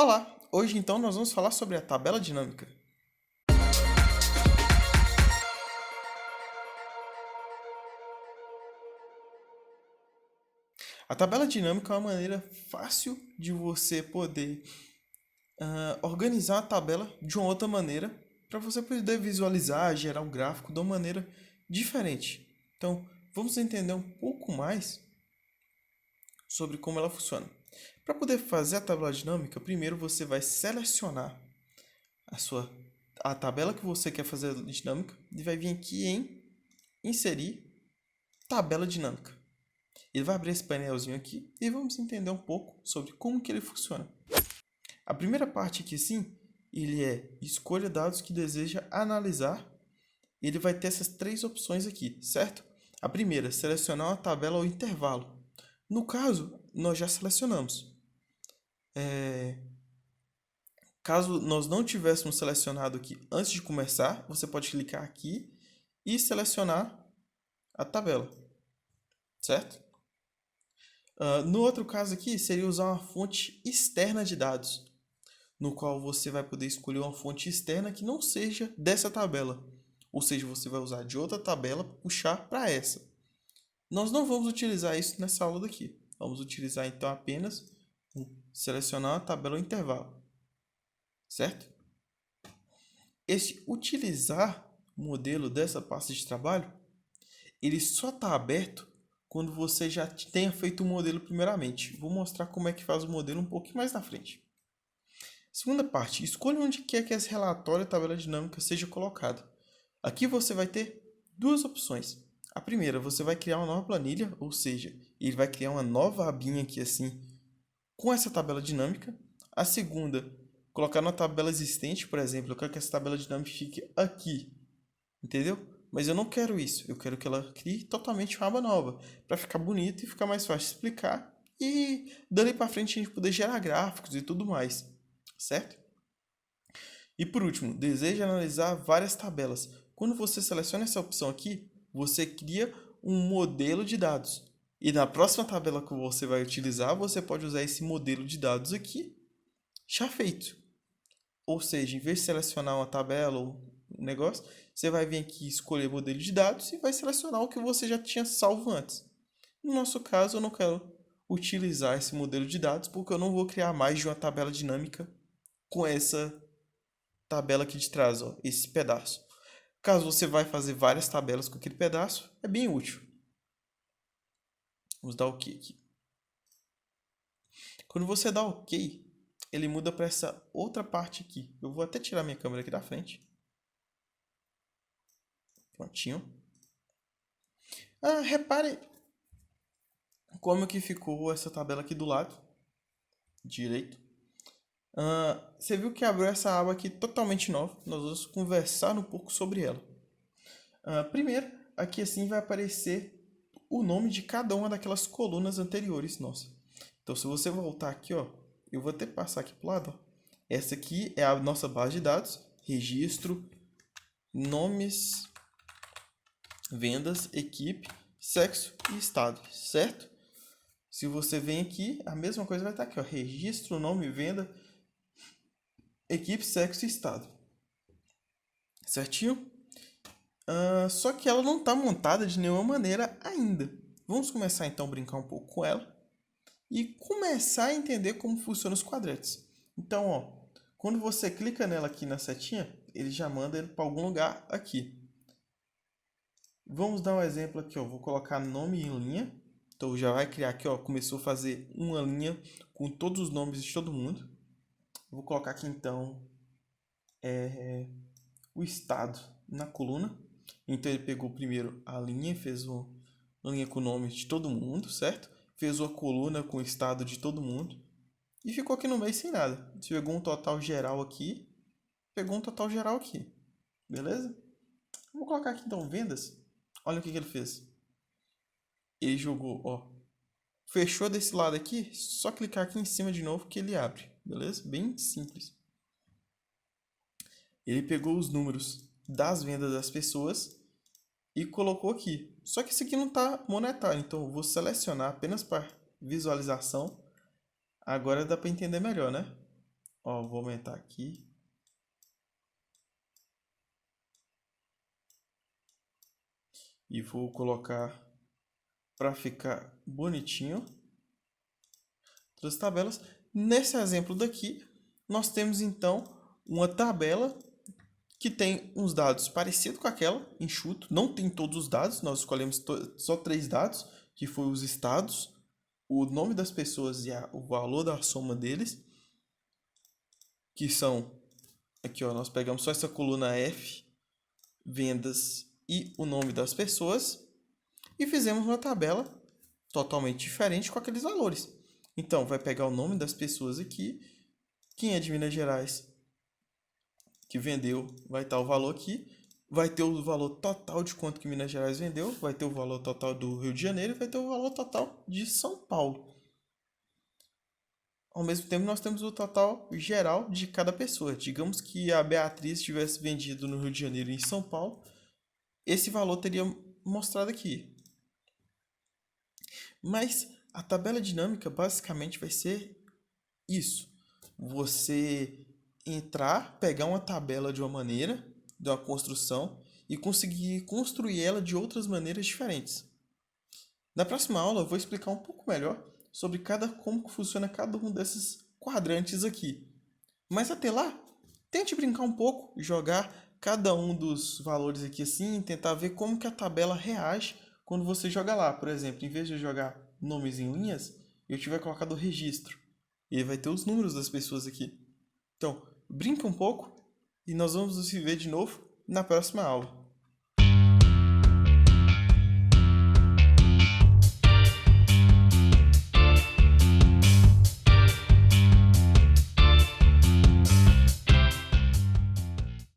Olá! Hoje então nós vamos falar sobre a tabela dinâmica. A tabela dinâmica é uma maneira fácil de você poder organizar a tabela de uma outra maneira para você poder visualizar, gerar um gráfico de uma maneira diferente. Então, vamos entender um pouco mais sobre como ela funciona. Para poder fazer a tabela dinâmica, primeiro você vai selecionar a tabela que você quer fazer dinâmica e vai vir aqui em inserir tabela dinâmica. Ele vai abrir esse painelzinho aqui e vamos entender um pouco sobre como que ele funciona. A primeira parte aqui sim, ele é escolha dados que deseja analisar. Ele vai ter essas três opções aqui, certo? A primeira, selecionar uma tabela ou intervalo. No caso, nós já selecionamos. Caso nós não tivéssemos selecionado aqui antes de começar, você pode clicar aqui e selecionar a tabela, certo? No outro caso aqui, seria usar uma fonte externa de dados, no qual você vai poder escolher uma fonte externa que não seja dessa tabela. Ou seja, você vai usar de outra tabela para puxar para essa. Nós não vamos utilizar isso nessa aula daqui. Vamos utilizar então apenas selecionar a tabela ou intervalo, certo? Esse utilizar o modelo dessa pasta de trabalho, ele só está aberto quando você já tenha feito o modelo primeiramente. Vou mostrar como é que faz o modelo um pouquinho mais na frente. Segunda parte, escolha onde quer que esse relatório e tabela dinâmica seja colocado. Aqui você vai ter duas opções. A primeira, você vai criar uma nova planilha, ou seja, ele vai criar uma nova abinha aqui assim, com essa tabela dinâmica. A segunda, colocar na tabela existente, por exemplo, eu quero que essa tabela dinâmica fique aqui, entendeu? Mas eu não quero isso, eu quero que ela crie totalmente uma aba nova, para ficar bonito e ficar mais fácil de explicar e dali para frente a gente poder gerar gráficos e tudo mais, certo? E por último, deseja analisar várias tabelas. Quando você seleciona essa opção aqui, você cria um modelo de dados. E na próxima tabela que você vai utilizar, você pode usar esse modelo de dados aqui, já feito. Ou seja, em vez de selecionar uma tabela ou um negócio, você vai vir aqui escolher modelo de dados e vai selecionar o que você já tinha salvo antes. No nosso caso, eu não quero utilizar esse modelo de dados porque eu não vou criar mais de uma tabela dinâmica com essa tabela aqui de trás, ó, esse pedaço. Caso você vai fazer várias tabelas com aquele pedaço, é bem útil. Vamos dar OK aqui. Quando você dá OK, ele muda para essa outra parte aqui. Eu vou até tirar minha câmera aqui da frente. Prontinho. Repare como que ficou essa tabela aqui do lado direito. Você viu que abriu essa aba aqui totalmente nova. Nós vamos conversar um pouco sobre ela. Primeiro, aqui assim vai aparecer o nome de cada uma daquelas colunas anteriores, nossa. Então, se você voltar aqui, ó, eu vou até passar aqui para o lado. Ó. Essa aqui é a nossa base de dados, registro, nomes, vendas, equipe, sexo e estado, certo? Se você vem aqui, a mesma coisa vai estar aqui, ó, registro, nome, venda, equipe, sexo e estado. Certinho? Só que ela não está montada de nenhuma maneira ainda. Vamos começar então a brincar um pouco com ela e começar a entender como funcionam os quadrantes. Então, ó, quando você clica nela aqui na setinha, ele já manda ele para algum lugar aqui. Vamos dar um exemplo aqui, ó. Vou colocar nome em linha. Então já vai criar aqui, ó, começou a fazer uma linha com todos os nomes de todo mundo. Vou colocar aqui então o estado na coluna. Então ele pegou primeiro a linha, fez uma linha com o nome de todo mundo, certo? Fez uma coluna com o estado de todo mundo e ficou aqui no meio sem nada. Pegou um total geral aqui, pegou um total geral aqui, beleza? Vou colocar aqui então vendas. Olha o que ele fez. Ele jogou, ó, fechou desse lado aqui, só clicar aqui em cima de novo que ele abre, beleza? Bem simples. Ele pegou os números das vendas das pessoas e colocou aqui. Só que isso aqui não está monetário, então eu vou selecionar apenas para visualização. Agora dá para entender melhor, né? Ó, vou aumentar aqui. E vou colocar para ficar bonitinho as tabelas. Nesse exemplo daqui, nós temos então uma tabela que tem uns dados parecidos com aquela, enxuto, não tem todos os dados, nós escolhemos só 3 dados, que foi os estados, o nome das pessoas e o valor da soma deles, que são, aqui ó, nós pegamos só essa coluna F, vendas e o nome das pessoas, e fizemos uma tabela totalmente diferente com aqueles valores. Então, vai pegar o nome das pessoas aqui, quem é de Minas Gerais, que vendeu, vai estar o valor aqui, vai ter o valor total de quanto que Minas Gerais vendeu, vai ter o valor total do Rio de Janeiro e vai ter o valor total de São Paulo. Ao mesmo tempo, nós temos o total geral de cada pessoa. Digamos que a Beatriz tivesse vendido no Rio de Janeiro e em São Paulo, esse valor teria mostrado aqui. Mas a tabela dinâmica basicamente vai ser isso. Você entrar, pegar uma tabela de uma maneira, de uma construção, e conseguir construir ela de outras maneiras diferentes. Na próxima aula eu vou explicar um pouco melhor sobre como funciona cada um desses quadrantes aqui. Mas até lá, tente brincar um pouco, jogar cada um dos valores aqui assim, tentar ver como que a tabela reage quando você joga lá. Por exemplo, em vez de eu jogar nomes em linhas, eu tiver colocado o registro. E aí vai ter os números das pessoas aqui. Então, brinca um pouco e nós vamos nos ver de novo na próxima aula.